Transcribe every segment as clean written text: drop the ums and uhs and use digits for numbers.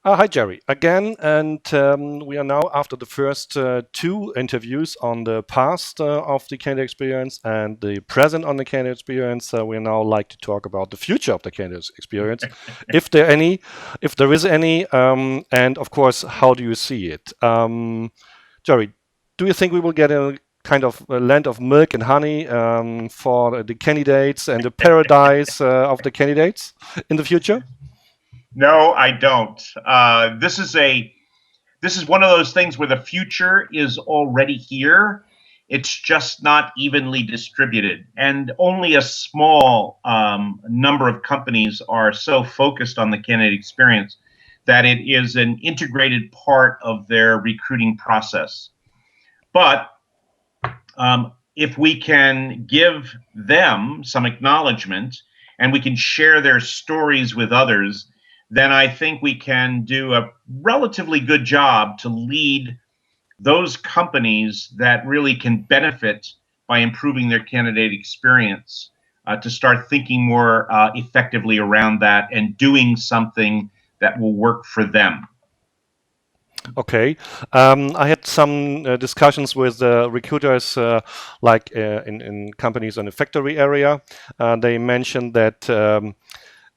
Hi, Gerry, again, and we are now after the first two interviews on the past of the candidate experience and the present on the candidate experience. We now like to talk about the future of the candidate experience, if there any, if there is any, and of course, how do you see it? Gerry, do you think we will get a kind of a land of milk and honey for the candidates and the paradise of the candidates in the future? No, I don't. This is one of those things where the future is already here. It's just not evenly distributed, and only a small number of companies are so focused on the candidate experience that it is an integrated part of their recruiting process. But if we can give them some acknowledgement and we can share their stories with others, then I think we can do a relatively good job to lead those companies that really can benefit by improving their candidate experience to start thinking more effectively around that and doing something that will work for them. Okay. I had some discussions with recruiters, like in companies in the factory area. They mentioned that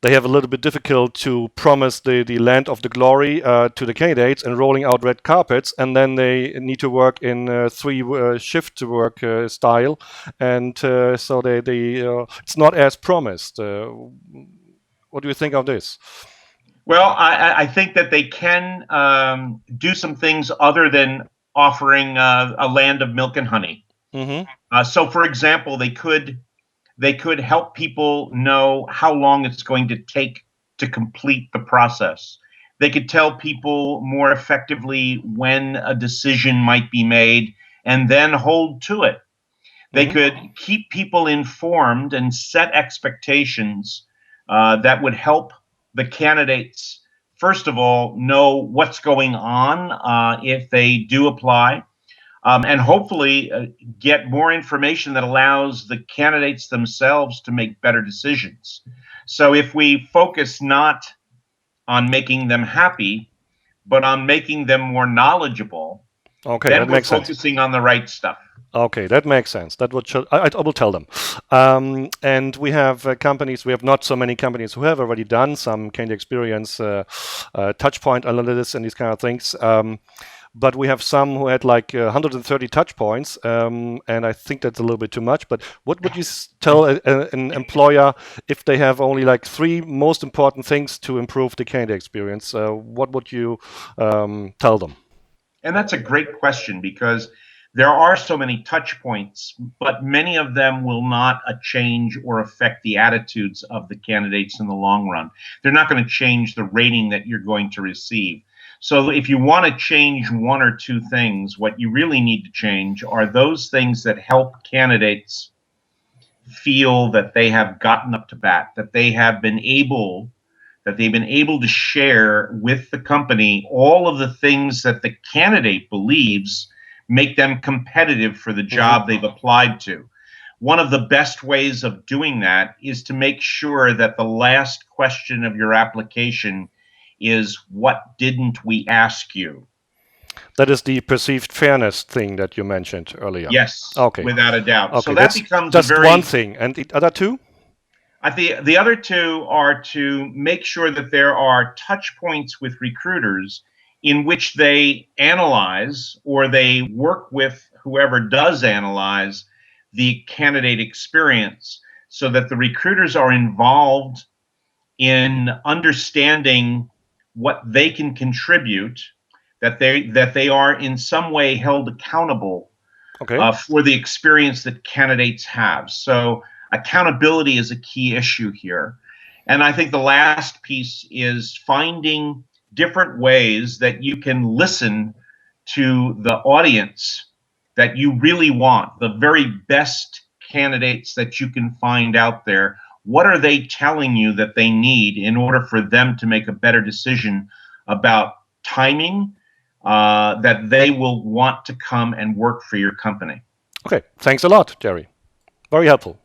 they have a little bit difficult to promise the land of the glory to the candidates and rolling out red carpets, and then they need to work in three shift work style, and so they it's not as promised. What do you think of this? Well, I think that they can do some things other than offering a land of milk and honey. Hmm. So, for example, they could help people know how long it's going to take to complete the process. They could tell people more effectively when a decision might be made and then hold to it. They Hmm. could keep people informed and set expectations that would help the candidates, first of all, know what's going on if they do apply, and hopefully get more information that allows the candidates themselves to make better decisions. So if we focus not on making them happy, but on making them more knowledgeable, Okay, then that we're makes sense. focusing on the right stuff. Okay, that makes sense. That would I will tell them. And we have companies. We have not so many companies who have already done some kind of experience, touch point analysis, and these kind of things. But we have some who had like 130 touch points, and I think that's a little bit too much. But what would you tell an employer if they have only like three most important things to improve the candidate experience? What would you tell them? And that's a great question because there are so many touch points, but many of them will not change or affect the attitudes of the candidates in the long run. They're not going to change the rating that you're going to receive. So if you want to change one or two things, what you really need to change are those things that help candidates feel that they have gotten up to bat, that they've been able to share with the company all of the things that the candidate believes make them competitive for the Hmm. job they've applied to. One of the best ways of doing that is to make sure that the last question of your application is, what didn't we ask you? That is the perceived fairness thing that you mentioned earlier. Yes, Okay. without a doubt. So Okay, that that's becomes a just one very thing. And the other two? I think the other two are to make sure that there are touch points with recruiters in which they analyze or they work with whoever does analyze the candidate experience so that the recruiters are involved in understanding what they can contribute, that they are in some way held accountable Okay. for the experience that candidates have. So accountability is a key issue here. And I think the last piece is finding different ways that you can listen to the audience that you really want, the very best candidates that you can find out there. What are they telling you that they need in order for them to make a better decision about timing, that they will want to come and work for your company? Okay. Thanks a lot, Jerry. Very helpful.